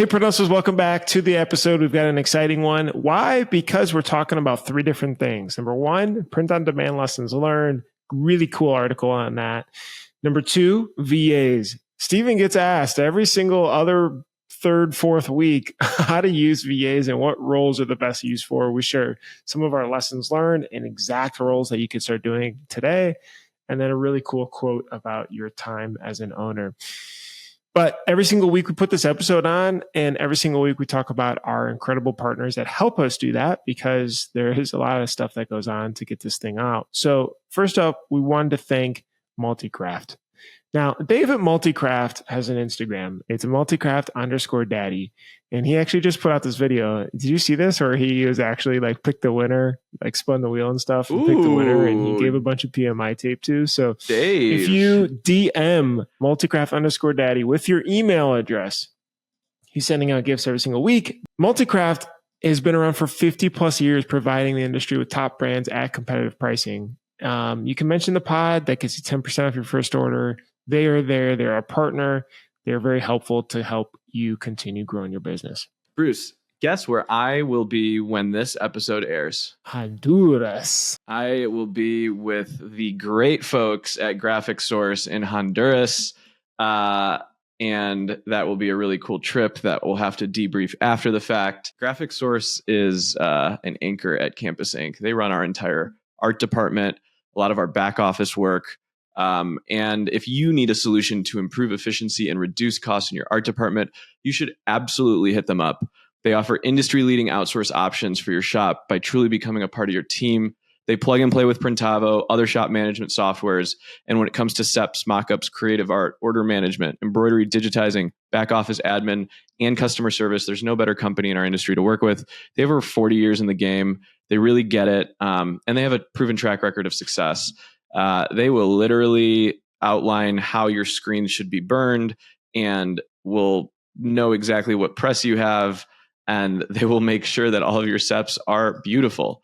Hey, Printlifters, welcome back to the episode. We've got an exciting one. Why? Because we're talking about three different things. Number one, print on demand lessons learned. Really cool article on that. Number two, VAs. Steven gets asked every single other third, fourth week how to use VAs and what roles are the best used for. We share some of our lessons learned and exact roles that you can start doing today. And then a really cool quote about your time as an owner. But every single week we put this episode on, and every single week we talk about our incredible partners that help us do that, because there is a lot of stuff that goes on to get this thing out. So first up, we wanted to thank Multicraft. Now, Dave at Multicraft has an Instagram. It's multicraft_daddy. And he actually just put out this video. Did you see this? Or he was actually like picked the winner, like spun the wheel and stuff and picked the winner. And he gave a bunch of PMI tape too. So Dave, if you DM multicraft_daddy with your email address, he's sending out gifts every single week. Multicraft has been around for 50 plus years, providing the industry with top brands at competitive pricing. You can mention the pod. That gets you 10% off your first order. They are there. They're a partner. They're very helpful to help you continue growing your business. Bruce, guess where I will be when this episode airs? Honduras. I will be with the great folks at Graphic Source in Honduras. And that will be a really cool trip that we'll have to debrief after the fact. Graphic Source is an anchor at Campus Ink. They run our entire art department, a lot of our back office work. And if you need a solution to improve efficiency and reduce costs in your art department, you should absolutely hit them up. They offer industry-leading outsource options for your shop by truly becoming a part of your team. They plug and play with Printavo, other shop management softwares. And when it comes to SEPs, mockups, creative art, order management, embroidery, digitizing, back office admin, and customer service, there's no better company in our industry to work with. They have over 40 years in the game. They really get it. And they have a proven track record of success. They will literally outline how your screens should be burned and will know exactly what press you have. And they will make sure that all of your SEPs are beautiful.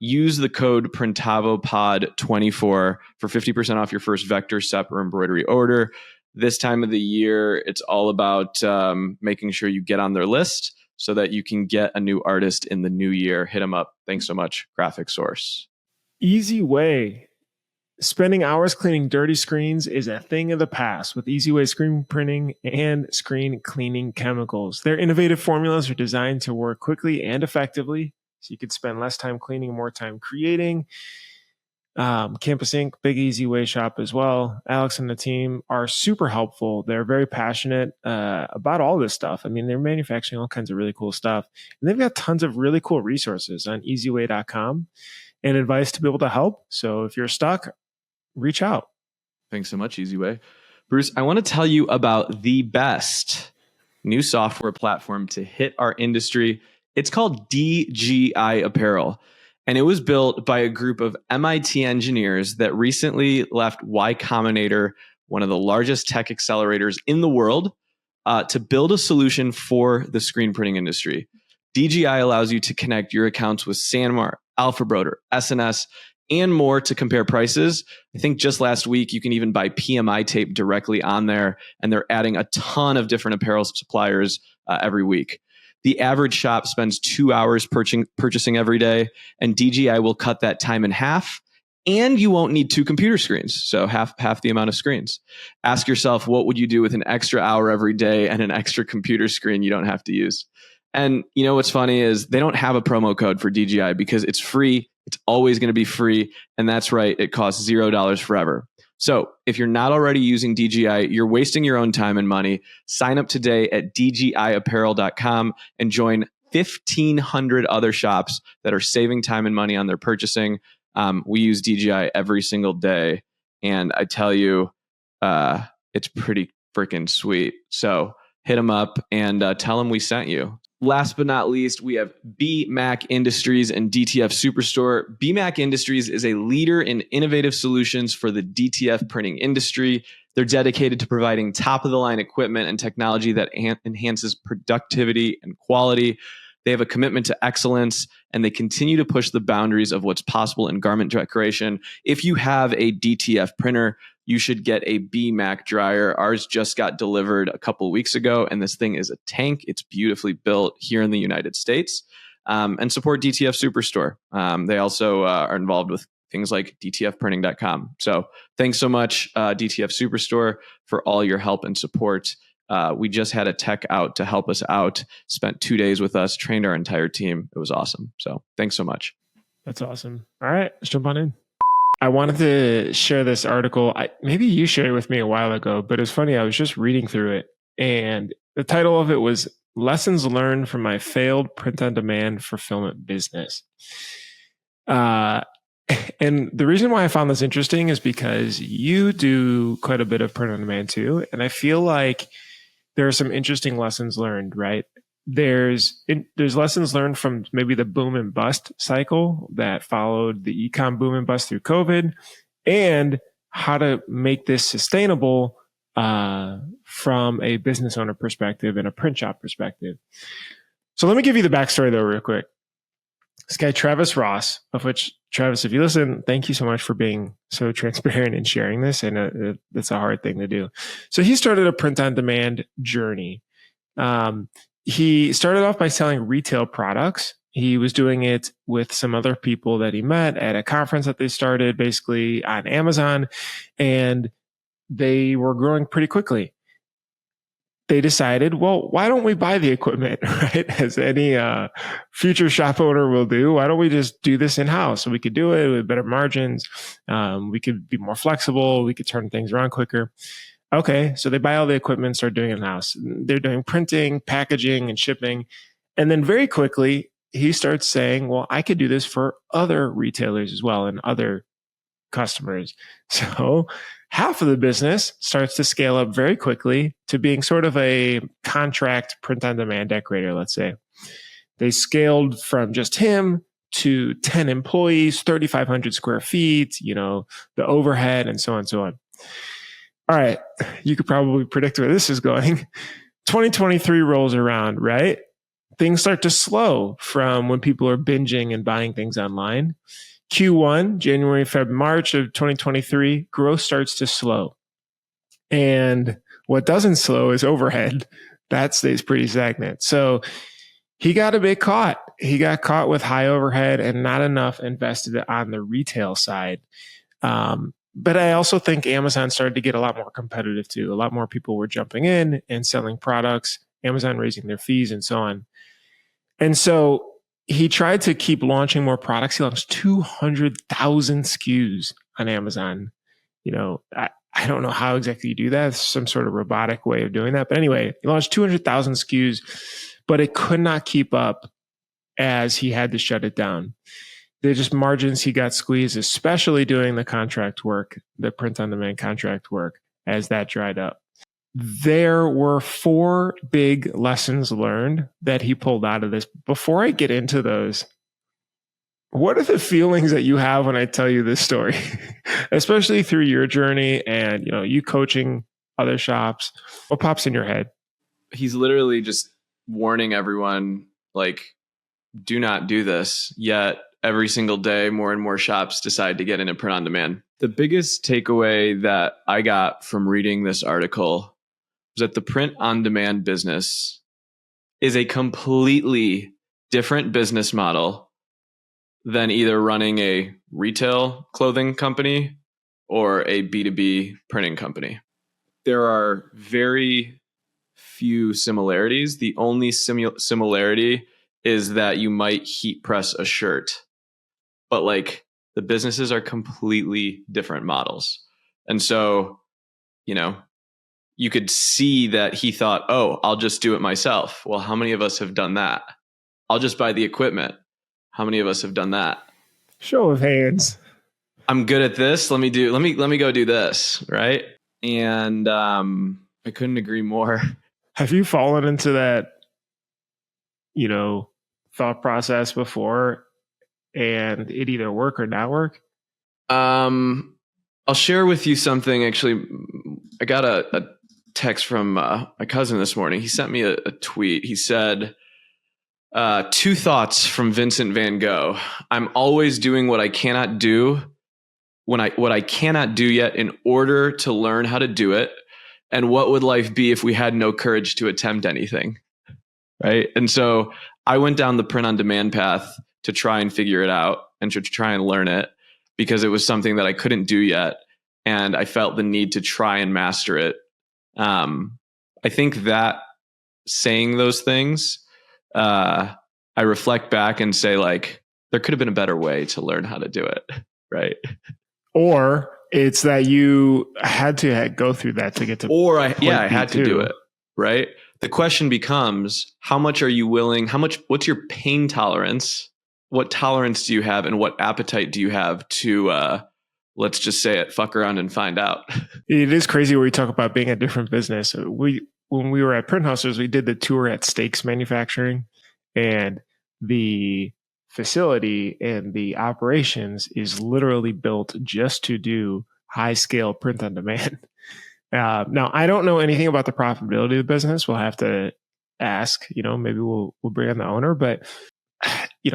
Use the code PrintavoPod24 for 50% off your first vector, SEP, or embroidery order. This time of the year, it's all about making sure you get on their list so that you can get a new artist in the new year. Hit them up. Thanks so much, Graphic Source. Easy Way. Spending hours cleaning dirty screens is a thing of the past with Easy Way screen printing and screen cleaning chemicals. Their innovative formulas are designed to work quickly and effectively, so you could spend less time cleaning, more time creating. Campus Ink, big Easy Way shop as well. Alex and the team are super helpful. They're very passionate about all this stuff. I mean, they're manufacturing all kinds of really cool stuff. And they've got tons of really cool resources on easyway.com and advice to be able to help. So if you're stuck, reach out. Thanks so much, Easy Way. Bruce, I want to tell you about the best new software platform to hit our industry. It's called DGI Apparel. And it was built by a group of MIT engineers that recently left Y Combinator, one of the largest tech accelerators in the world, to build a solution for the screen printing industry. DGI allows you to connect your accounts with Sanmar, Alphabroder, SNS, and more to compare prices. I think just last week, you can even buy PMI tape directly on there, and they're adding a ton of different apparel suppliers every week. The average shop spends 2 hours purchasing every day, and DGI will cut that time in half, and you won't need 2 computer screens, so half the amount of screens. Ask yourself, what would you do with an extra hour every day and an extra computer screen you don't have to use? And you know what's funny is they don't have a promo code for DGI because it's free. It's always going to be free. And that's right. It costs $0 forever. So if you're not already using DGI, you're wasting your own time and money. Sign up today at dgiapparel.com and join 1,500 other shops that are saving time and money on their purchasing. We use DGI every single day. And I tell you, it's pretty freaking sweet. So hit them up and tell them we sent you. Last but not least, we have BMac Industries and DTF Superstore. BMac Industries is a leader in innovative solutions for the DTF printing industry. They're dedicated to providing top-of-the-line equipment and technology that enhances productivity and quality. They have a commitment to excellence, and they continue to push the boundaries of what's possible in garment decoration. If you have a DTF printer, you should get a BMAC dryer. Ours just got delivered a couple weeks ago, and this thing is a tank. It's beautifully built here in the United States. And support DTF Superstore. They also are involved with things like dtfprinting.com. So thanks so much, DTF Superstore, for all your help and support. We just had a tech out to help us out, spent 2 days with us, trained our entire team. It was awesome. So thanks so much. That's awesome. All right, let's jump on in. I wanted to share this article. Maybe you shared it with me a while ago, but it was funny. I was just reading through it, and the title of it was Lessons Learned from My Failed Print-on-Demand Fulfillment Business. And the reason why I found this interesting is because you do quite a bit of print-on-demand too, and I feel like there are some interesting lessons learned, right? There's lessons learned from maybe the boom and bust cycle that followed the e-com boom and bust through COVID, and how to make this sustainable from a business owner perspective and a print shop perspective. So let me give you the backstory though, real quick. This guy, Travis Ross, of which, Travis, if you listen, thank you so much for being so transparent and sharing this. I know it's a hard thing to do. So he started a print-on-demand journey. He started off by selling retail products. He was doing it with some other people that he met at a conference that they started, basically on Amazon, and they were growing pretty quickly. They decided, well, why don't we buy the equipment, right? As any future shop owner will do. Why don't we just do this in-house? So we could do it with better margins. We could be more flexible. We could turn things around quicker. Okay, so they buy all the equipment, start doing it in-house. They're doing printing, packaging, and shipping. And then very quickly, he starts saying, well, I could do this for other retailers as well and other customers. So half of the business starts to scale up very quickly to being sort of a contract print-on-demand decorator, let's say. They scaled from just him to 10 employees, 3,500 square feet, the overhead, and so on and so on. All right, you could probably predict where this is going. 2023 rolls around, right? Things start to slow from when people are binging and buying things online. Q1, January, February, March of 2023, growth starts to slow. And what doesn't slow is overhead. That stays pretty stagnant. So he got a bit caught. He got caught with high overhead and not enough invested on the retail side. But I also think Amazon started to get a lot more competitive too. A lot more people were jumping in and selling products, Amazon raising their fees and so on. And so he tried to keep launching more products. He launched 200,000 SKUs on Amazon. I don't know how exactly you do that. It's some sort of robotic way of doing that. But anyway, he launched 200,000 SKUs, but it could not keep up as he had to shut it down. The just margins he got squeezed, especially doing the contract work, the print-on-demand contract work, as that dried up. There were 4 big lessons learned that he pulled out of this. Before I get into those, what are the feelings that you have when I tell you this story, especially through your journey and you coaching other shops? What pops in your head? He's literally just warning everyone, do not do this. Yet every single day, more and more shops decide to get into print on demand. The biggest takeaway that I got from reading this article was that the print on demand business is a completely different business model than either running a retail clothing company or a B2B printing company. There are very few similarities. The only similarity is that you might heat press a shirt, but the businesses are completely different models. And so, you could see that he thought, oh, I'll just do it myself. Well, how many of us have done that? I'll just buy the equipment. How many of us have done that? Show of hands. I'm good at this. Let me go do this. Right. And I couldn't agree more. Have you fallen into that, thought process before and it either work or not work? I'll share with you something. Actually, I got a text from my cousin this morning. He sent me a tweet. He said, 2 thoughts from Vincent van Gogh. I'm always doing what I cannot do what I cannot do yet in order to learn how to do it, and what would life be if we had no courage to attempt anything, right? And so I went down the print on demand path to try and figure it out and to try and learn it, because it was something that I couldn't do yet, and I felt the need to try and master it. I think that saying those things, I reflect back and say, like, there could have been a better way to learn how to do it, right? Or it's that you had to go through that to get to I had to do it, right? The question becomes, how much are you willing, what's your pain tolerance? What tolerance do you have, and what appetite do you have to, let's just say it, fuck around and find out? It is crazy where we talk about being a different business. When we were at Print Hustlers, we did the tour at Stakes Manufacturing, and the facility and the operations is literally built just to do high scale print on demand. Now, I don't know anything about the profitability of the business. We'll have to ask, maybe we'll bring on the owner, but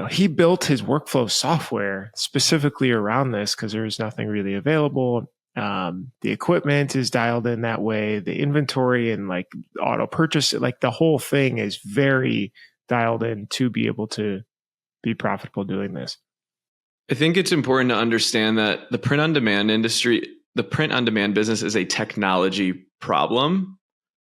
he built his workflow software specifically around this because there's nothing really available. The equipment is dialed in that way. The inventory and like auto purchase, like the whole thing is very dialed in to be able to be profitable doing this. I think it's important to understand that the print on demand industry, the print on demand business, is a technology problem,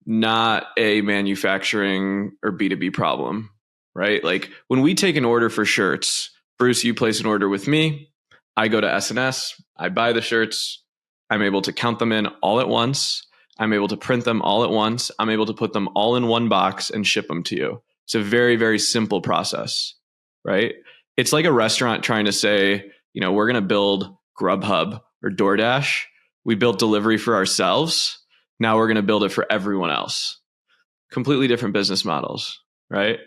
not a manufacturing or B2B problem, right? Like when we take an order for shirts, Bruce, you place an order with me, I go to SNS, I buy the shirts, I'm able to count them in all at once, I'm able to print them all at once, I'm able to put them all in one box and ship them to you. It's a very, very simple process, right? It's like a restaurant trying to say, we're going to build Grubhub or DoorDash. We built delivery for ourselves. Now we're going to build it for everyone else. Completely different business models, right?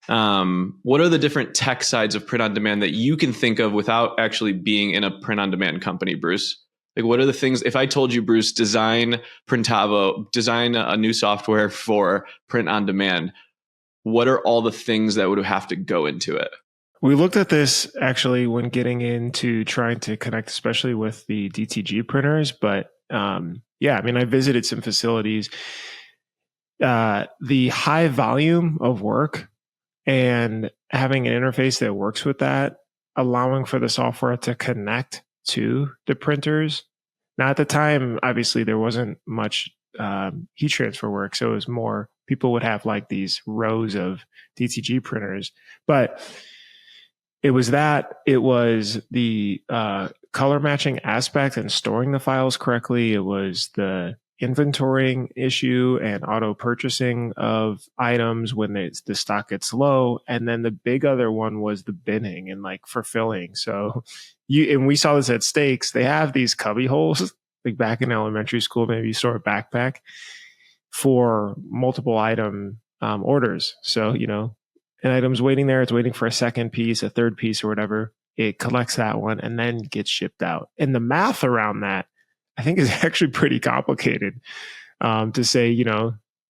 What are the different tech sides of print on demand that you can think of without actually being in a print on demand company, Bruce? Like, what are the things, if I told you, Bruce, design Printavo, design a new software for print on demand, what are all the things that would have to go into it? We looked at this actually when getting into trying to connect, especially with the DTG printers. But I visited some facilities. The high volume of work and having an interface that works with that, allowing for the software to connect to the printers. Now, at the time, obviously, there wasn't much heat transfer work. So it was more, people would have like these rows of DTG printers. But it was the color matching aspect and storing the files correctly. It was the inventorying issue and auto purchasing of items when the stock gets low. And then the big other one was the binning and like fulfilling. So we saw this at Stakes. They have these cubby holes, like back in elementary school, maybe you store a backpack for multiple item orders. So, an item's waiting there, it's waiting for a second piece, a third piece or whatever. It collects that one and then gets shipped out. And the math around that, I think, is actually pretty complicated to say,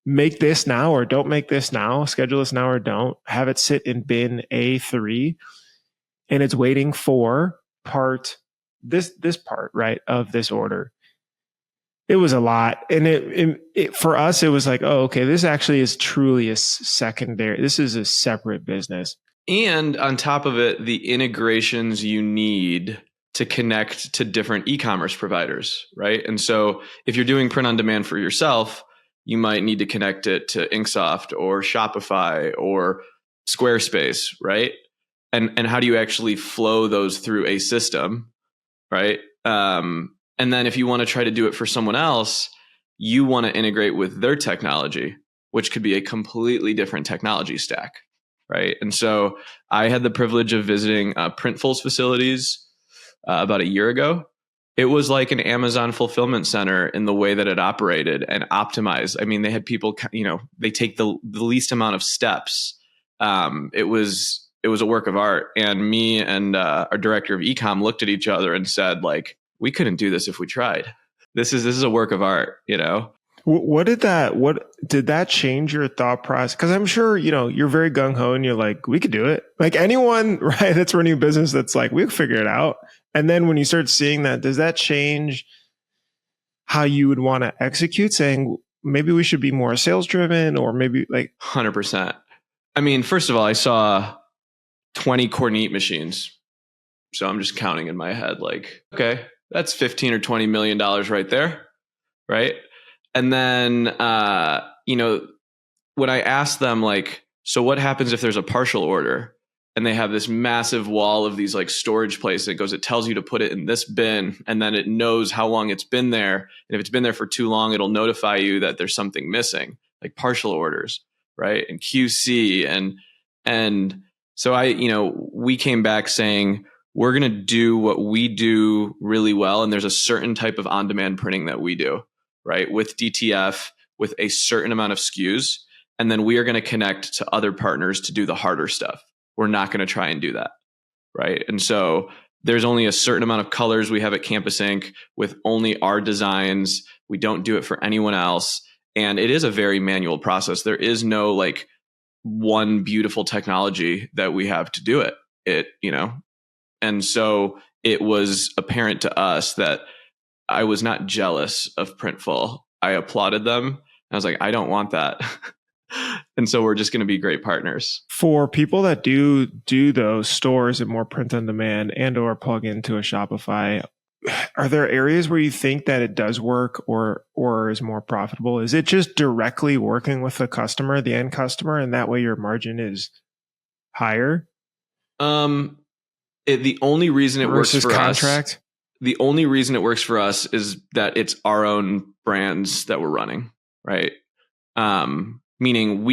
make this now or don't make this now, schedule this now or don't, have it sit in bin A3 and it's waiting for this part, right, of this order. It was a lot. And it for us, it was like, oh, okay, this actually is truly a secondary. This is a separate business. And on top of it, the integrations you need to connect to different e-commerce providers, right? And so if you're doing print on demand for yourself, you might need to connect it to Inksoft or Shopify or Squarespace, right? And how do you actually flow those through a system, right? And then if you want to try to do it for someone else, you want to integrate with their technology, which could be a completely different technology stack, right? And so I had the privilege of visiting Printful's facilities about a year ago. It was like an Amazon fulfillment center in the way that it operated and optimized. I mean, they had people, they take the least amount of steps. It was a work of art. And me and our director of e-com looked at each other and said, like, we couldn't do this if we tried. This is a work of art, What did that change your thought process? Because I'm sure, you're very gung ho and you're like, we could do it. Like anyone, right, that's running a business that's like, we'll figure it out. And then when you start seeing that, does that change how you would want to execute, saying maybe we should be more sales driven, or maybe like 100%. I mean, first of all, I saw 20 Cornette machines. So I'm just counting in my head, like, okay, that's 15 or $20 million right there. Right. And then, when I asked them, like, so what happens if there's a partial order? And they have this massive wall of these like storage places. It tells you to put it in this bin, and then it knows how long it's been there. And if it's been there for too long, it'll notify you that there's something missing, like partial orders, right? And QC. And so we came back saying, we're going to do what we do really well. And there's a certain type of on-demand printing that we do, right? With DTF, with a certain amount of SKUs. And then we are going to connect to other partners to do the harder stuff. We're not going to try and do that, right? And so there's only a certain amount of colors we have at Campus Ink with only our designs. We don't do it for anyone else. And it is a very manual process. There is no like one beautiful technology that we have to do it. And so it was apparent to us that I was not jealous of Printful. I applauded them. I was like, I don't want that. And so we're just going to be great partners. For people that do those stores and more print on demand and or plug into a Shopify, are there areas where you think that it does work or is more profitable? Is it just directly working with the customer, the end customer, and that way your margin is higher? The only reason it works for contract? The only reason it works for us is that it's our own brands that we're running, right? Meaning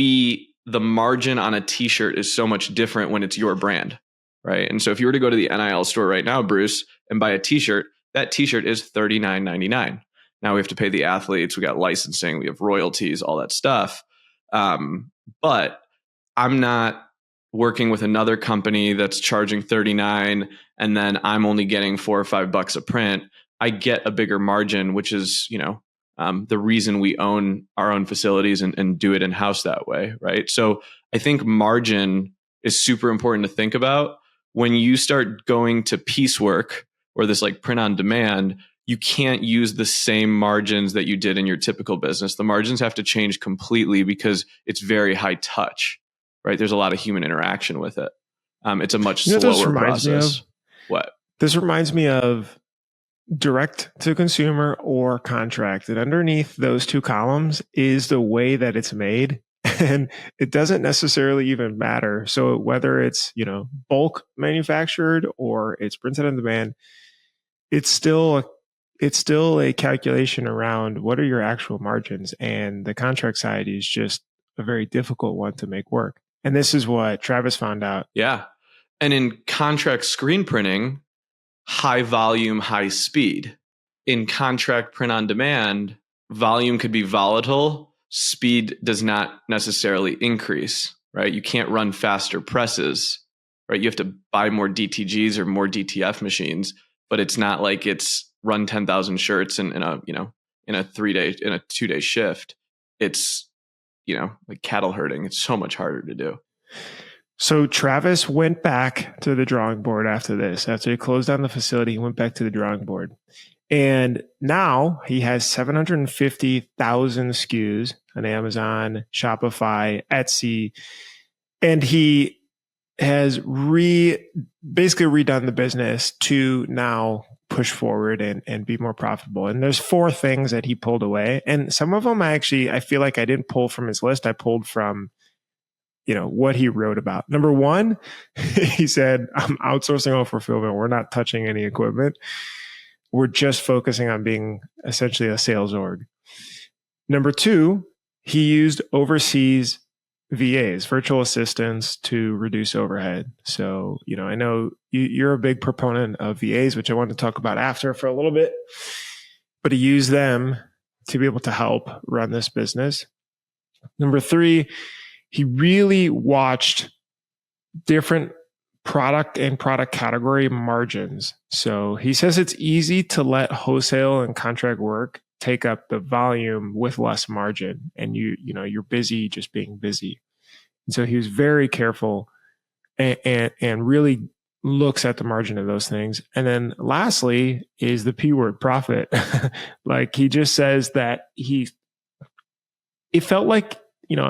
the margin on a t-shirt is so much different when it's your brand, right? And so if you were to go to the NIL store right now, Bruce, and buy a t-shirt, that t-shirt is $39.99. Now we have to pay the athletes, we got licensing, we have royalties, all that stuff. But I'm not working with another company that's charging $39 and then I'm only getting $4 or $5 a print. I get a bigger margin, which is, the reason we own our own facilities and do it in-house that way, right? So I think margin is super important to think about. When you start going to piecework or this like print on demand, you can't use the same margins that you did in your typical business. The margins have to change completely because it's very high touch, right? There's a lot of human interaction with it. It's a much slower process. What? This reminds me of direct to consumer or contract. And underneath those two columns is the way that it's made. And it doesn't necessarily even matter. So whether it's, bulk manufactured or it's printed on demand, it's still a calculation around what are your actual margins. And the contract side is just a very difficult one to make work. And this is what Travis found out. Yeah. And in contract screen printing, high volume, high speed. In contract print on demand, volume could be volatile. Speed does not necessarily increase, right? You can't run faster presses, right? You have to buy more DTGs or more DTF machines, but it's not like it's run 10,000 shirts in a 2-day shift. It's, like cattle herding. It's so much harder to do. So Travis went back to the drawing board after this. After he closed down the facility, he went back to the drawing board. And now he has 750,000 SKUs on Amazon, Shopify, Etsy. And he has basically redone the business to now push forward and be more profitable. And there's 4 things that he pulled away. And some of them I feel like I didn't pull from his list. I pulled from what he wrote about. Number 1, he said, I'm outsourcing all fulfillment. We're not touching any equipment. We're just focusing on being essentially a sales org. Number 2, he used overseas VAs, virtual assistants, to reduce overhead. So, I know you're a big proponent of VAs, which I want to talk about after for a little bit, but he used them to be able to help run this business. Number 3, he really watched different product and product category margins. So he says it's easy to let wholesale and contract work take up the volume with less margin, and you're busy just being busy. And so he was very careful and really looks at the margin of those things. And then lastly is the P word, profit. Like he just says that it felt like,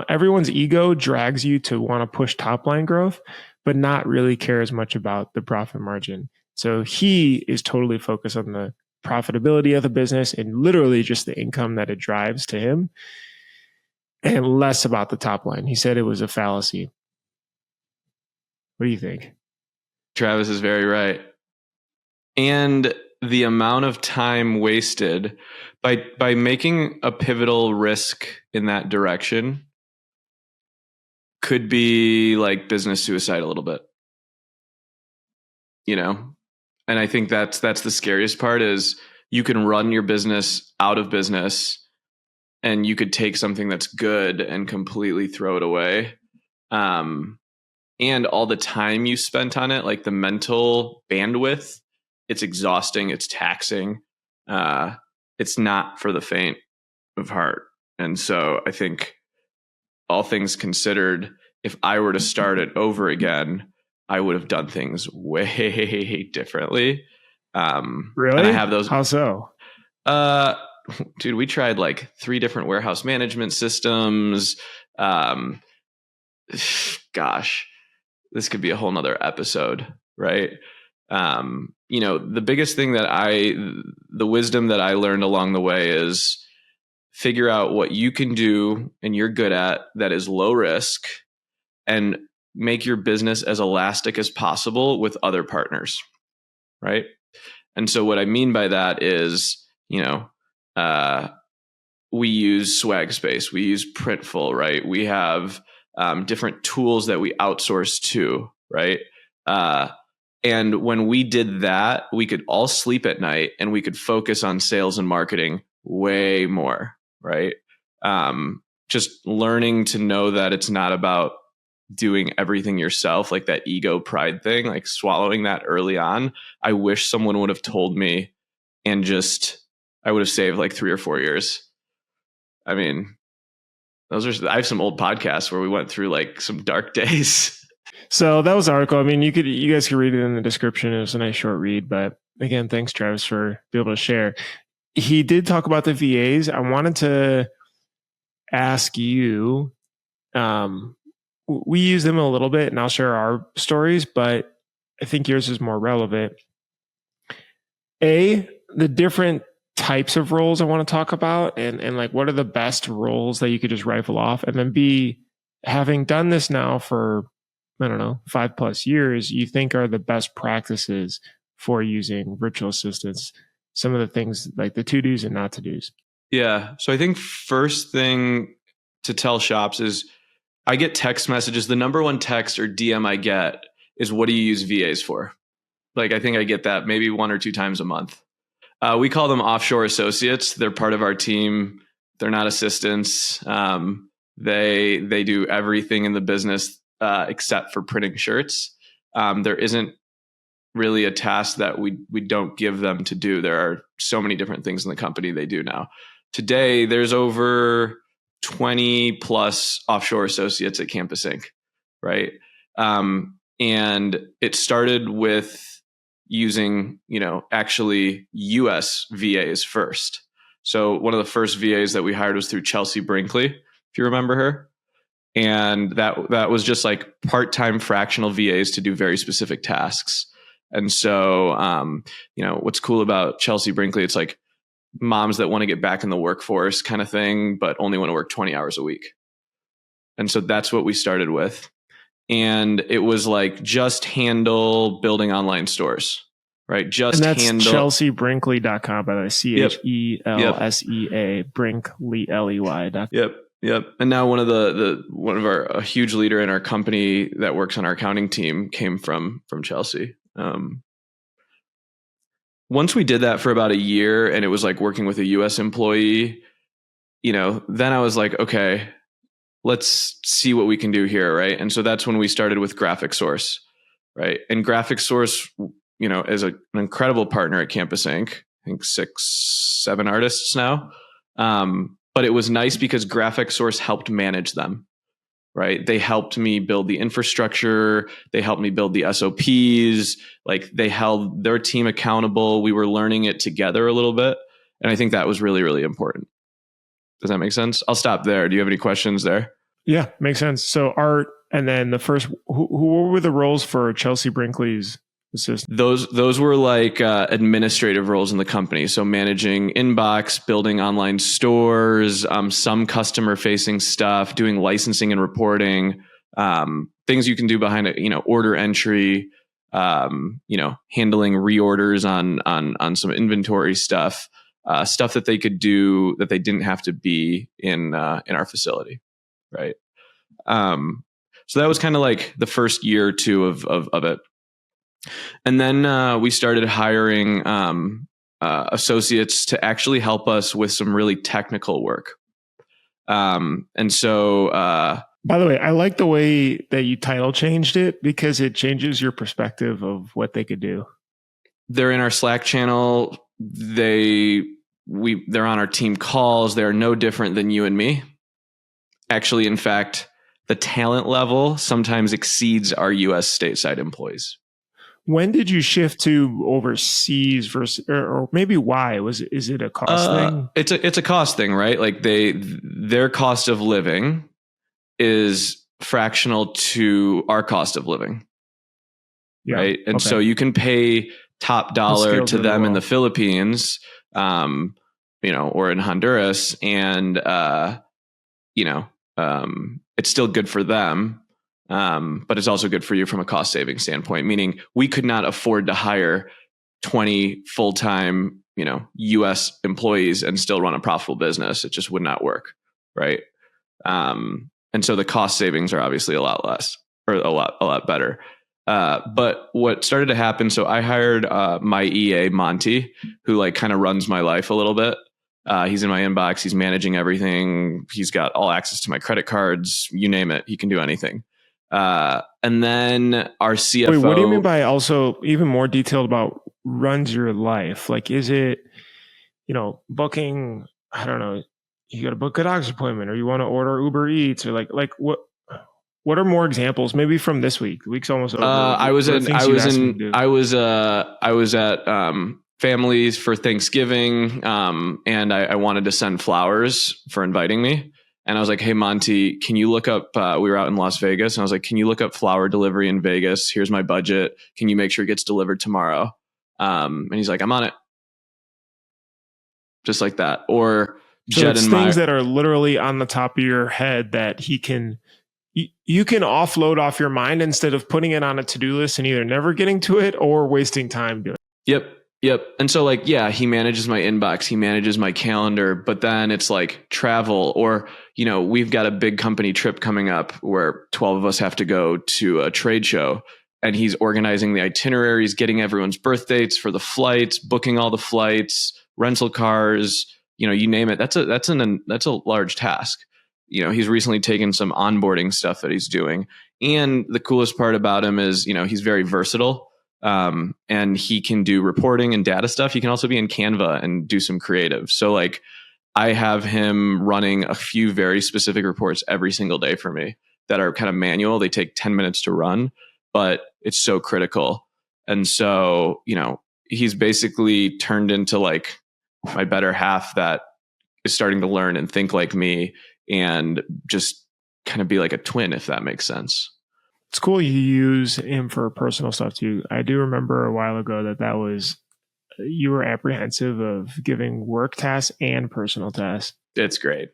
everyone's ego drags you to want to push top line growth, but not really care as much about the profit margin. So he is totally focused on the profitability of the business and literally just the income that it drives to him, and less about the top line. He said it was a fallacy. What do you think? Travis is very right. And the amount of time wasted by making a pivotal risk in that direction could be like business suicide a little bit. And I think that's the scariest part is you can run your business out of business, and you could take something that's good and completely throw it away. And all the time you spent on it, like the mental bandwidth, it's exhausting, it's taxing. It's not for the faint of heart. And so I think, all things considered, if I were to start it over again, I would have done things way differently. Really? And I have those. How so? Dude, we tried like 3 different warehouse management systems. Gosh, this could be a whole nother episode, right? The biggest thing the wisdom that I learned along the way is figure out what you can do and you're good at that is low risk, and make your business as elastic as possible with other partners, right? And so what I mean by that is, we use Swag Space, we use Printful, right? We have different tools that we outsource to, right? And when we did that, we could all sleep at night and we could focus on sales and marketing way more, right? Just learning to know that it's not about doing everything yourself, like that ego pride thing, like swallowing that early on. I wish someone would have told me, and I would have saved like 3 or 4 years. I mean, I have some old podcasts where we went through like some dark days. So that was the article. I mean, you guys can read it in the description. It was a nice short read, but again, thanks Travis for being able to share. He did talk about the VAs. I wanted to ask you, we use them a little bit and I'll share our stories, but I think yours is more relevant. The different types of roles I want to talk about, and like what are the best roles that you could just rifle off. And then B, having done this now for, I don't know, 5+ years, you think are the best practices for using virtual assistants, some of the things like the to-dos and not to-dos. Yeah. So I think first thing to tell shops is, I get text messages. The number one text or DM I get is, what do you use VAs for? Like, I think I get that maybe 1 or 2 times a month. We call them offshore associates. They're part of our team. They're not assistants. They do everything in the business except for printing shirts. There isn't really a task that we don't give them to do. There are so many different things in the company they do now. Today, there's over 20 plus offshore associates at Campus Inc. Right. And it started with using, actually US VAs first. So one of the first VAs that we hired was through Chelsea Brinkley, if you remember her. And that was just like part-time fractional VAs to do very specific tasks. And so, what's cool about Chelsea Brinkley, it's like moms that want to get back in the workforce kind of thing, but only want to work 20 hours a week. And so that's what we started with. And it was like, just handle building online stores, right? And that's chelseabrinkley.com, by the way, CHELSEA, Brinkley. Yep. And now one of a huge leader in our company that works on our accounting team came from Chelsea. Once we did that for about a year and it was like working with a US employee, then I was like, okay, let's see what we can do here. Right. And so that's when we started with Graphic Source. Right. And Graphic Source, is an incredible partner at Campus Inc. I think 6, 7 artists now. But it was nice because Graphic Source helped manage them. right? They helped me build the infrastructure. They helped me build the SOPs. Like they held their team accountable. We were learning it together a little bit. And I think that was really, really important. Does that make sense? I'll stop there. Do you have any questions there? Yeah, makes sense. So art, and then the first, who were the roles for Chelsea Brinkley's assistant? Those were like administrative roles in the company. So managing inbox, building online stores, some customer facing stuff, doing licensing and reporting, things you can do behind it, order entry, handling reorders on some inventory stuff, stuff that they could do that they didn't have to be in our facility. Right. So that was kind of like the first year or two of it. And then we started hiring associates to actually help us with some really technical work. And so, by the way, I like the way that you title changed it because it changes your perspective of what they could do. They're in our Slack channel. They're on our team calls. They're no different than you and me. Actually, in fact, the talent level sometimes exceeds our U.S. stateside employees. When did you shift to overseas versus, or maybe why? Is it a cost thing? It's a cost thing, right? Like their cost of living is fractional to our cost of living, right? And so you can pay top dollar to them in the Philippines, or in Honduras, and it's still good for them. But it's also good for you from a cost saving standpoint, meaning we could not afford to hire 20 full-time, US employees and still run a profitable business. It just would not work. Right. And so the cost savings are obviously a lot less, or a lot better. But what started to happen, so I hired my EA, Monty, who kind of runs my life a little bit. He's in my inbox. He's managing everything. He's got all access to my credit cards, you name it. He can do anything. And then our CFO. Wait, what do you mean by also even more detailed about runs your life? Like, is it, booking, I don't know, you got to book a doctor's appointment, or you want to order Uber Eats, or like what are more examples? Maybe from this week. The week's almost over. I was at families for Thanksgiving. And I wanted to send flowers for inviting me. And I was like, hey, Monty, can you look up, we were out in Las Vegas. And I was like, can you look up flower delivery in Vegas? Here's my budget. Can you make sure it gets delivered tomorrow? And he's like, I'm on it. Just like that. Or so it's things that are literally on the top of your head that you can offload off your mind instead of putting it on a to-do list and either never getting to it or wasting time doing it. Yep. And so he manages my inbox, he manages my calendar, but then it's like travel, or, we've got a big company trip coming up where 12 of us have to go to a trade show, and he's organizing the itineraries, getting everyone's birth dates for the flights, booking all the flights, rental cars, you name it. That's a large task. He's recently taken some onboarding stuff that he's doing. And the coolest part about him is, he's very versatile. And he can do reporting and data stuff. He can also be in Canva and do some creative. So I have him running a few very specific reports every single day for me that are kind of manual. They take 10 minutes to run, but it's so critical. And so, he's basically turned into my better half that is starting to learn and think like me and just kind of be like a twin, if that makes sense. It's cool you use him for personal stuff too. I do remember a while ago that was, you were apprehensive of giving work tasks and personal tasks. It's great.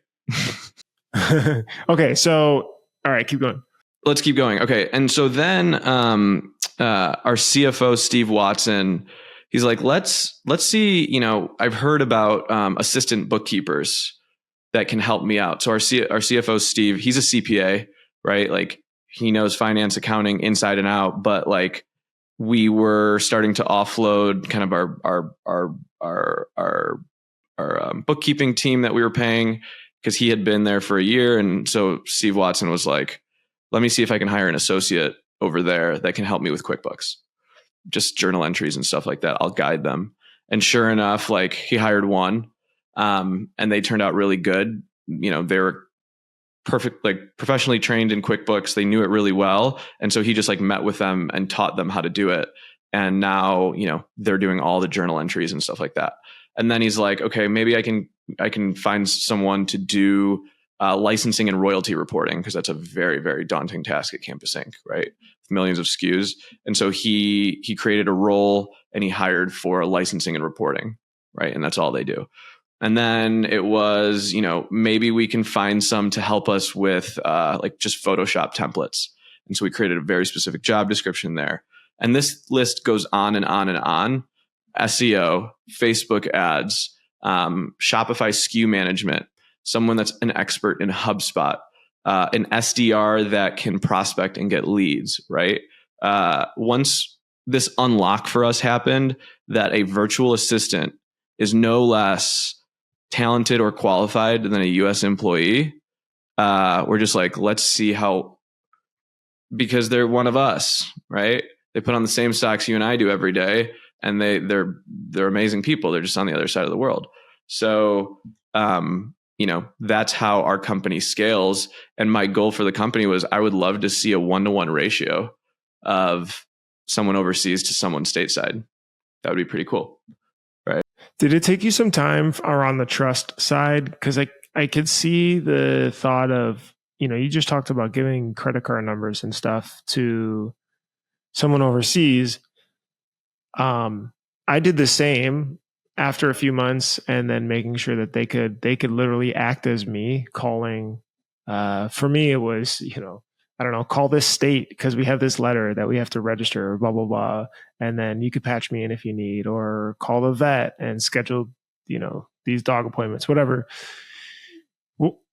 Okay. So, all right, keep going. Let's keep going. Okay. And so then our CFO, Steve Watson, he's like, let's see, I've heard about assistant bookkeepers that can help me out. So our CFO, Steve, he's a CPA, right? He knows finance, accounting inside and out, but we were starting to offload kind of our bookkeeping team that we were paying because he had been there for a year. And so Steve Watson was like, let me see if I can hire an associate over there that can help me with QuickBooks, just journal entries and stuff like that. I'll guide them. And sure enough, he hired one, and they turned out really good. They were perfect, like professionally trained in QuickBooks. They knew it really well. And so he just like met with them and taught them how to do it. And now, they're doing all the journal entries and stuff like that. And then he's like, okay, maybe I can find someone to do licensing and royalty reporting, because that's a very, very daunting task at Campus Inc., right? Millions of SKUs. And so he created a role and he hired for licensing and reporting, right? And that's all they do. And then it was, maybe we can find some to help us with like just Photoshop templates. And so we created a very specific job description there. And this list goes on and on and on. SEO, Facebook ads, Shopify SKU management, someone that's an expert in HubSpot, an SDR that can prospect and get leads, right? Once this unlock for us happened, that a virtual assistant is no less talented or qualified than a US employee, we're just like, let's see how, because they're one of us, right? They put on the same socks you and I do every day, and they're amazing people. They're just on the other side of the world. So, that's how our company scales. And my goal for the company was I would love to see a 1-to-1 ratio of someone overseas to someone stateside. That would be pretty cool. Right. Did it take you some time around the trust side? Because I could see the thought of, you just talked about giving credit card numbers and stuff to someone overseas. I did the same after a few months, and then making sure that they could literally act as me, calling. For me, it was, I don't know, call this state because we have this letter that we have to register, blah, blah, blah. And then you could patch me in if you need, or call the vet and schedule, these dog appointments, whatever.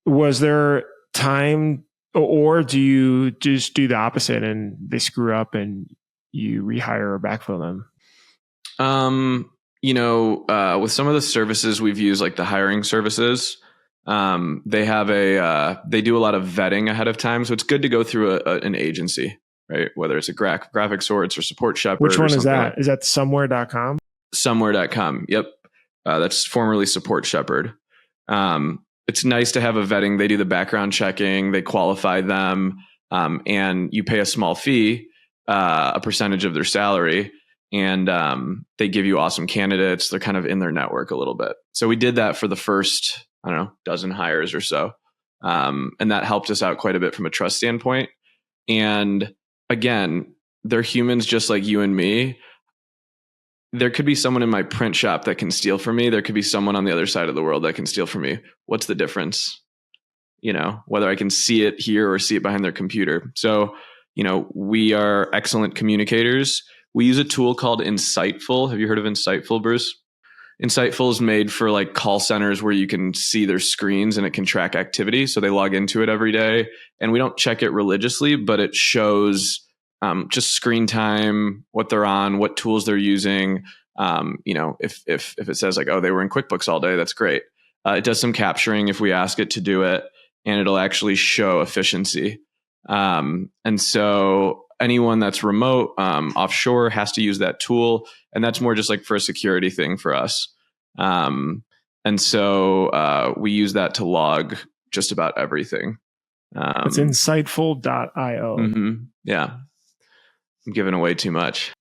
Was there time, or do you just do the opposite and they screw up and you rehire or backfill them? With some of the services we've used, like the hiring services, they have they do a lot of vetting ahead of time. So it's good to go through an agency, right? Whether it's a graphic sorts or support shepherd. Which one is that? Is that somewhere.com? Somewhere.com. Yep. That's formerly support shepherd. It's nice to have a vetting. They do the background checking, they qualify them, and you pay a small fee, a percentage of their salary. And they give you awesome candidates. They're kind of in their network a little bit. So we did that for the first, dozen hires or so. And that helped us out quite a bit from a trust standpoint. And again, they're humans just like you and me. There could be someone in my print shop that can steal from me. There could be someone on the other side of the world that can steal from me. What's the difference? Whether I can see it here or see it behind their computer. So, we are excellent communicators. We use a tool called Insightful. Have you heard of Insightful, Bruce? Insightful is made for like call centers where you can see their screens and it can track activity. So they log into it every day, and we don't check it religiously, but it shows just screen time, what they're on, what tools they're using. If it says like, oh, they were in QuickBooks all day, that's great. It does some capturing if we ask it to do it, and it'll actually show efficiency. And so anyone that's remote, offshore, has to use that tool. And that's more just like for a security thing for us. And so we use that to log just about everything. It's insightful.io. Mm-hmm. Yeah. I'm giving away too much.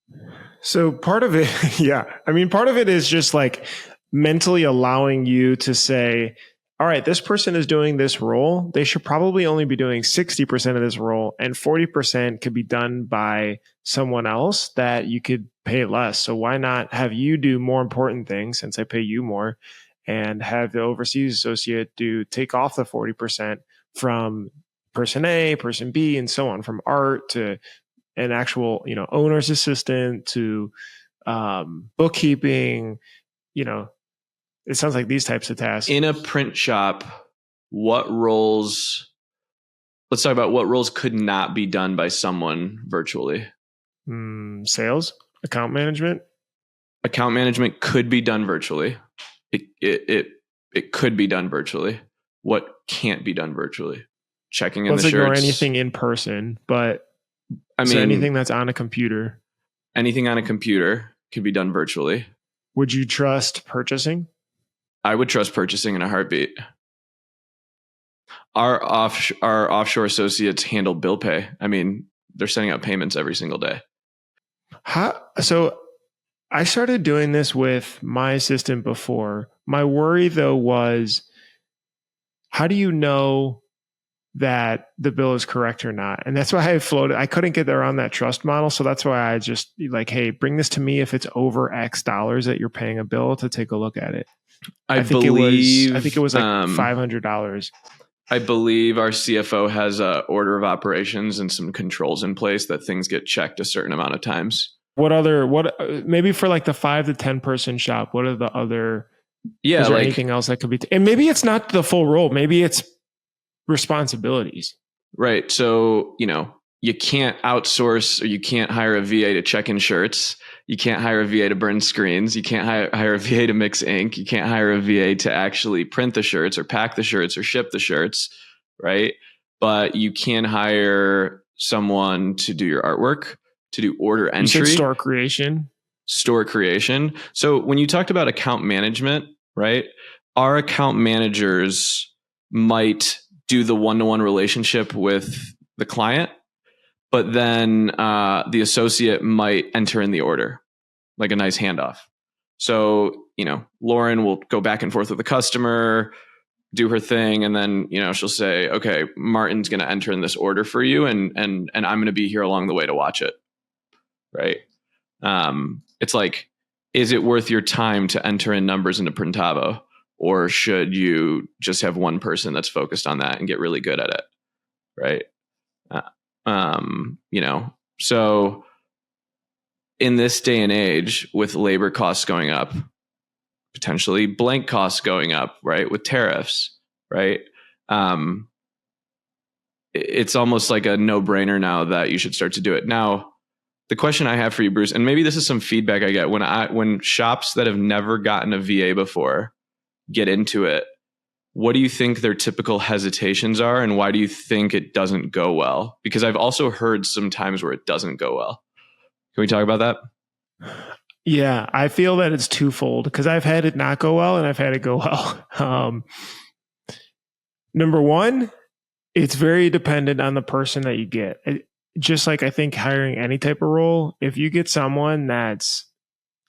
So part of it, yeah. Part of it is just like mentally allowing you to say, all right, this person is doing this role. They should probably only be doing 60% of this role, and 40% could be done by someone else that you could pay less. So why not have you do more important things, since I pay you more, and have the overseas associate take off the 40% from person A, person B, and so on, from art to an actual, owner's assistant to bookkeeping, it sounds like these types of tasks. In a print shop, let's talk about what roles could not be done by someone virtually. Sales, account management. Account management could be done virtually. It could be done virtually. What can't be done virtually? Checking in the shirts. Let's ignore anything in person, but anything that's on a computer. Anything on a computer could be done virtually. Would you trust purchasing? I would trust purchasing in a heartbeat. Our offshore associates handle bill pay. I mean, they're sending out payments every single day. So I started doing this with my assistant before. My worry though was, how do you know that the bill is correct or not? And that's why I floated. I couldn't get around that trust model. So that's why I just like, hey, bring this to me if it's over X dollars that you're paying a bill to take a look at it. I think it was like $500. I believe our CFO has a order of operations and some controls in place that things get checked a certain amount of times. Maybe for like the 5 to 10 person shop, what are the other, is there anything else that could be, and maybe it's not the full role. Maybe it's responsibilities. Right. So, you can't outsource, or you can't hire a VA to check in shirts. You can't hire a VA to burn screens. You can't hire a VA to mix ink. You can't hire a VA to actually print the shirts or pack the shirts or ship the shirts. Right. But you can hire someone to do your artwork, to do order entry. You said store creation. So when you talked about account management, right, our account managers might do the one-to-one relationship with the client, but then the associate might enter in the order, like a nice handoff. So, Lauren will go back and forth with the customer, do her thing, and then, she'll say, okay, Martin's going to enter in this order for you, and I'm going to be here along the way to watch it. Right. It's like, is it worth your time to enter in numbers into Printavo, or should you just have one person that's focused on that and get really good at it? Right. So in this day and age, with labor costs going up, potentially blank costs going up, right, with tariffs, right, it's almost like a no-brainer now that you should start to do it. Now, the question I have for you, Bruce, and maybe this is some feedback I get when shops that have never gotten a VA before get into it, what do you think their typical hesitations are, and why do you think it doesn't go well? Because I've also heard some times where it doesn't go well. Can we talk about that? Yeah, I feel that it's twofold, because I've had it not go well and I've had it go well. Number one, it's very dependent on the person that you get. Just like I think hiring any type of role, if you get someone that's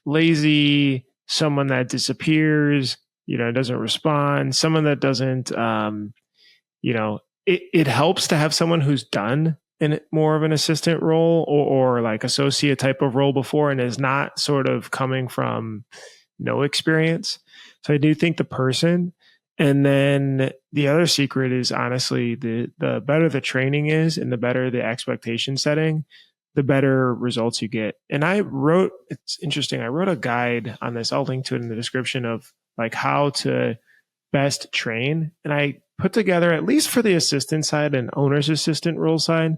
lazy, someone that disappears, doesn't respond, someone that doesn't, it helps to have someone who's done in more of an assistant role or like associate type of role before and is not sort of coming from no experience. So I do think the person. And then the other secret is honestly the better the training is and the better the expectation setting, the better results you get. And it's interesting, I wrote a guide on this. I'll link to it in the description of like how to best train. And I put together, at least for the assistant side and owner's assistant role side,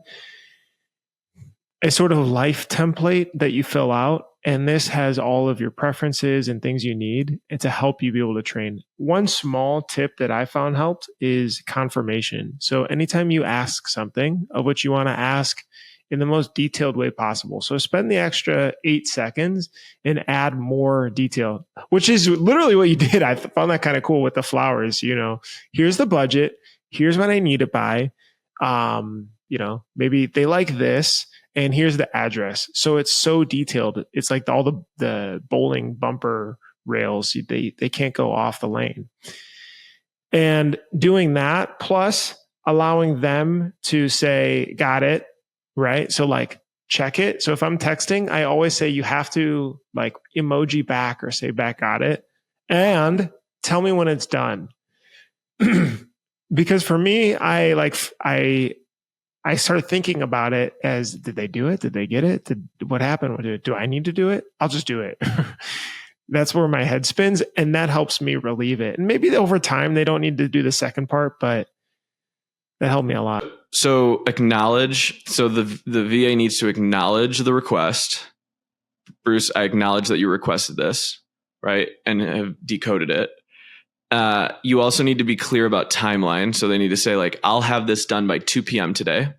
a sort of life template that you fill out. And this has all of your preferences and things you need and to help you be able to train. One small tip that I found helped is confirmation. So anytime you ask something of what you want to ask in the most detailed way possible. So spend the extra 8 seconds and add more detail, which is literally what you did. I found that kind of cool with the flowers. Here's the budget. Here's what I need to buy. Maybe they like this. And here's the address. So it's so detailed. It's like all the bowling bumper rails, they can't go off the lane. And doing that, plus allowing them to say, got it, right? So like, check it. So if I'm texting, I always say you have to like emoji back or say back, got it. And tell me when it's done. Because for me, I started thinking about it as, did they do it? Did they get it? What happened? Do I need to do it? I'll just do it. That's where my head spins. And that helps me relieve it. And maybe over time, they don't need to do the second part, but that helped me a lot. So acknowledge. So the VA needs to acknowledge the request. Bruce, I acknowledge that you requested this, right? And have decoded it. You also need to be clear about timeline. So they need to say like, I'll have this done by 2 p.m. today.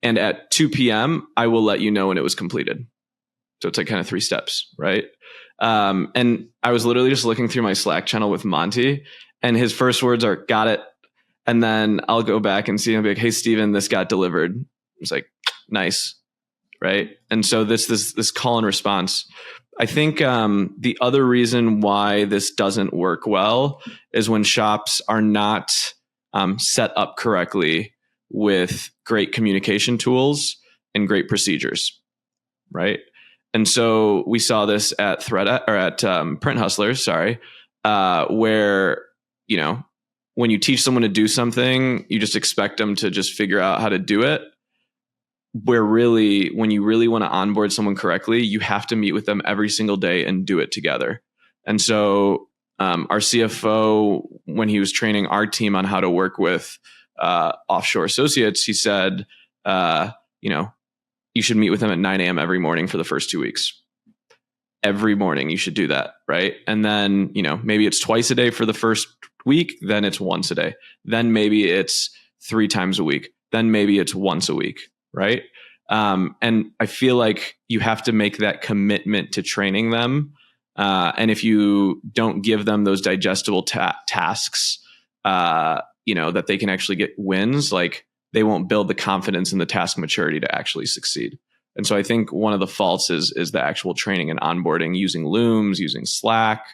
And at 2 p.m., I will let you know when it was completed. So it's like kind of 3 steps, right? And I was literally just looking through my Slack channel with Monty, and his first words are, got it. And then I'll go back and see and be like, hey, Steven, this got delivered. It's like, nice. Right. And so this call and response. I think the other reason why this doesn't work well is when shops are not set up correctly with great communication tools and great procedures. Right. And so we saw this at Print Hustlers, where, you know, when you teach someone to do something, you just expect them to just figure out how to do it. Where really, when you really want to onboard someone correctly, you have to meet with them every single day and do it together. And so our CFO, when he was training our team on how to work with offshore associates, he said, you should meet with them at 9 a.m. every morning for the first 2 weeks. Every morning you should do that, right? And then, maybe it's twice a day for the first week, then it's once a day. Then maybe it's 3 times a week. Then maybe it's once a week, right? And I feel like you have to make that commitment to training them. And if you don't give them those digestible tasks, that they can actually get wins, like they won't build the confidence and the task maturity to actually succeed. And so I think one of the faults is the actual training and onboarding using Looms, using Slack,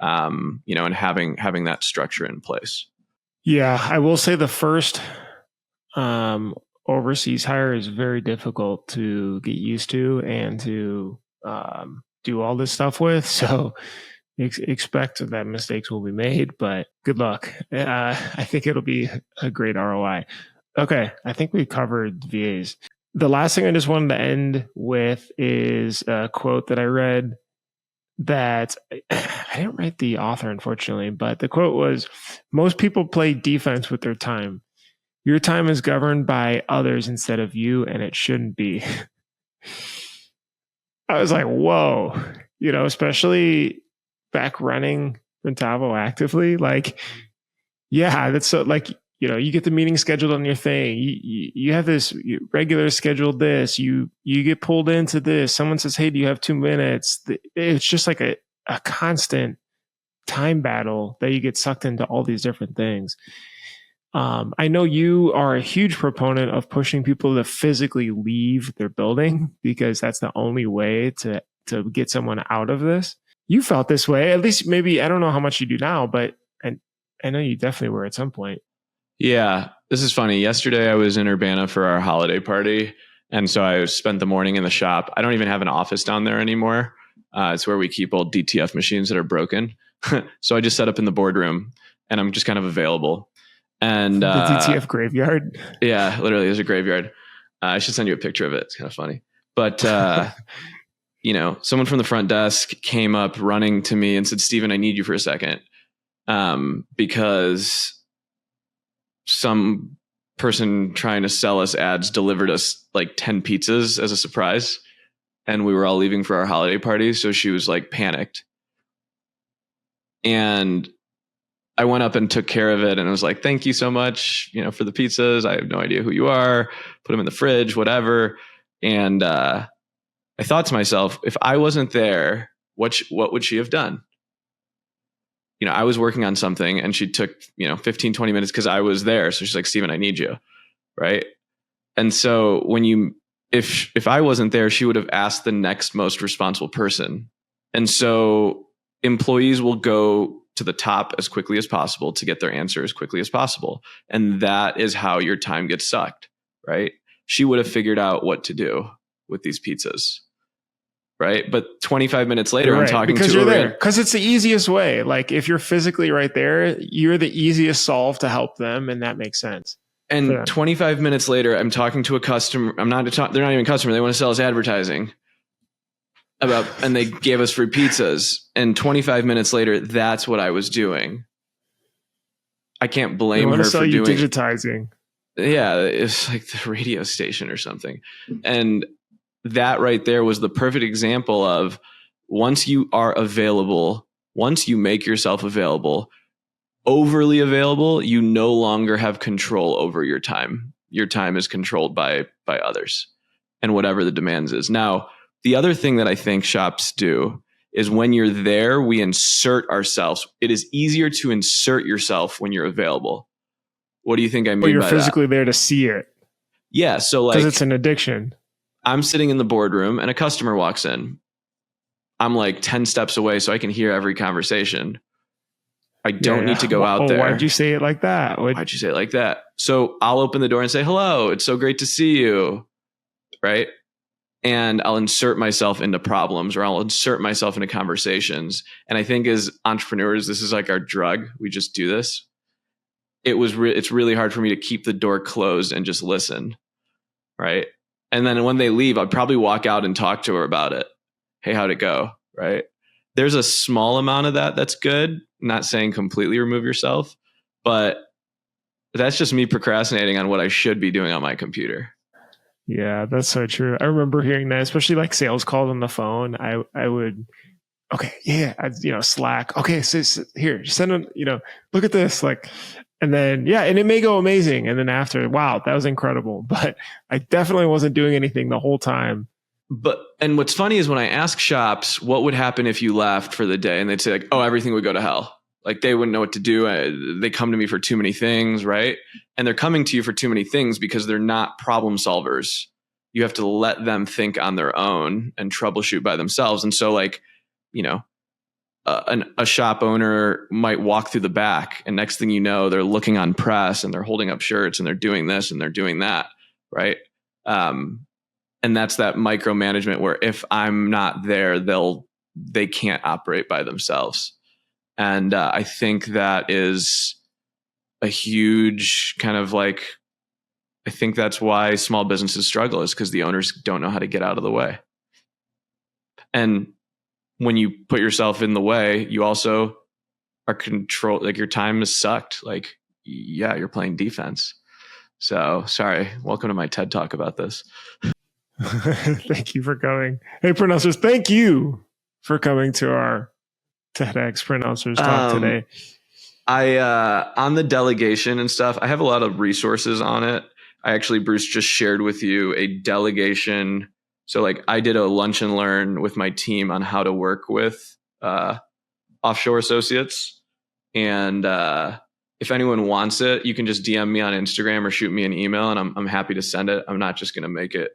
and having that structure in place. Yeah, I will say the first overseas hire is very difficult to get used to and to do all this stuff with. So expect that mistakes will be made, but good luck. I think it'll be a great ROI. Okay, I think we covered VAs. The last thing I just wanted to end with is a quote that I read that I didn't write the author, unfortunately, but the quote was, most people play defense with their time. Your time is governed by others instead of you, and it shouldn't be. I was like, whoa, especially back running Printavo actively. Like, yeah, that's so like, you get the meeting scheduled on your thing. You have this regular scheduled this. You get pulled into this. Someone says, hey, do you have 2 minutes? It's just like a constant time battle that you get sucked into all these different things. I know you are a huge proponent of pushing people to physically leave their building because that's the only way to get someone out of this. You felt this way, at least maybe, I don't know how much you do now, but I know you definitely were at some point. Yeah, this is funny. Yesterday I was in Urbana for our holiday party. And so I spent the morning in the shop. I don't even have an office down there anymore. It's where we keep old DTF machines that are broken. So I just set up in the boardroom and I'm just kind of available. And the DTF graveyard. Yeah, literally there's a graveyard. I should send you a picture of it. It's kind of funny. But, someone from the front desk came up running to me and said, Steven, I need you for a second. Because some person trying to sell us ads delivered us like 10 pizzas as a surprise. And we were all leaving for our holiday party. So she was like panicked. And I went up and took care of it. And I was like, thank you so much, for the pizzas. I have no idea who you are. Put them in the fridge, whatever. And I thought to myself, if I wasn't there, what would she have done? I was working on something and she took, 15, 20 minutes because I was there. So she's like, Steven, I need you. Right. And so if I wasn't there, she would have asked the next most responsible person. And so employees will go to the top as quickly as possible to get their answer as quickly as possible. And that is how your time gets sucked. Right. She would have figured out what to do with these pizzas. Right. But 25 minutes later, I'm talking because to you're her. there. Because it's the easiest way. Like if you're physically right there, you're the easiest solve to help them. And that makes sense. And 25 minutes later, I'm talking to a customer. They're not even a customer. They want to sell us advertising and they gave us free pizzas. And 25 minutes later, that's what I was doing. I can't blame her for doing digitizing. Yeah. It's like the radio station or something. And that right there was the perfect example of once you are available, once you make yourself available, overly available, you no longer have control over your time. Your time is controlled by others and whatever the demands is. Now, the other thing that I think shops do is when you're there, we insert ourselves. It is easier to insert yourself when you're available. What do you think I mean But you're by physically there to see it. Yeah. So like, because it's an addiction. I'm sitting in the boardroom and a customer walks in. I'm like 10 steps away so I can hear every conversation. I don't need to go out there. Why'd you say it like that? Why'd you say it like that? So I'll open the door and say, hello, it's so great to see you. Right. And I'll insert myself into problems, or I'll insert myself into conversations. And I think as entrepreneurs, this is like our drug. We just do this. It's really hard for me to keep the door closed and just listen. Right. And then when they leave, I'd probably walk out and talk to her about it. Hey, how'd it go? Right. There's a small amount of that that's good. Not saying completely remove yourself, but that's just me procrastinating on what I should be doing on my computer. Yeah, that's so true. I remember hearing that, especially like sales calls on the phone. I would, okay, yeah, Slack. Okay, so here, just send them, look at this, like, and then, yeah, and it may go amazing. And then after, wow, that was incredible. But I definitely wasn't doing anything the whole time. And what's funny is when I ask shops, what would happen if you left for the day? And they'd say like, oh, everything would go to hell. Like they wouldn't know what to do. They come to me for too many things, right? And they're coming to you for too many things because they're not problem solvers. You have to let them think on their own and troubleshoot by themselves. And so like, a shop owner might walk through the back and next thing you know, they're looking on press and they're holding up shirts and they're doing this and they're doing that, right? And that's that micromanagement where if I'm not there, they can't operate by themselves. And I think that is a huge kind of like, I think that's why small businesses struggle, is because the owners don't know how to get out of the way. And when you put yourself in the way, you also are like your time is sucked. Like, yeah, you're playing defense. So sorry. Welcome to my TED Talk about this. Thank you for coming. Hey, Printouncers, thank you for coming to our TEDx Printouncers talk today. On the delegation and stuff, I have a lot of resources on it. Bruce just shared with you a delegation. So like I did a lunch and learn with my team on how to work with offshore associates. And if anyone wants it, you can just DM me on Instagram or shoot me an email and I'm happy to send it. I'm not just going to make it.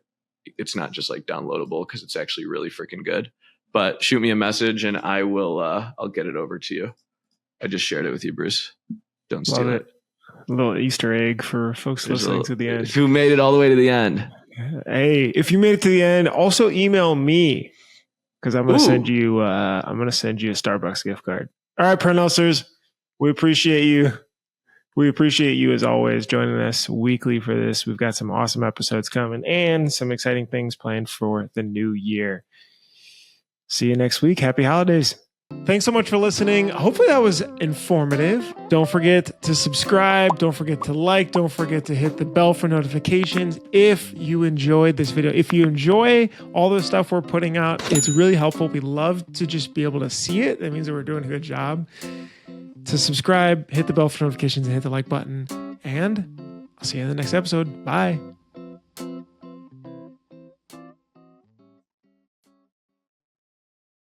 It's not just like downloadable because it's actually really freaking good. But shoot me a message and I will. I'll get it over to you. I just shared it with you, Bruce. Don't steal it. A little Easter egg for folks listening to the end. Who made it all the way to the end? Hey, if you made it to the end, also email me because I'm going to send you. I'm going to send you a Starbucks gift card. All right, Printouncers, we appreciate you. We appreciate you as always joining us weekly for this. We've got some awesome episodes coming and some exciting things planned for the new year. See you next week. Happy holidays. Thanks so much for listening. Hopefully that was informative. Don't forget to subscribe. Don't forget to like. Don't forget to hit the bell for notifications if you enjoyed this video. If you enjoy all the stuff we're putting out, it's really helpful. We love to just be able to see it. That means that we're doing a good job. To subscribe, hit the bell for notifications, and hit the like button. And I'll see you in the next episode. Bye.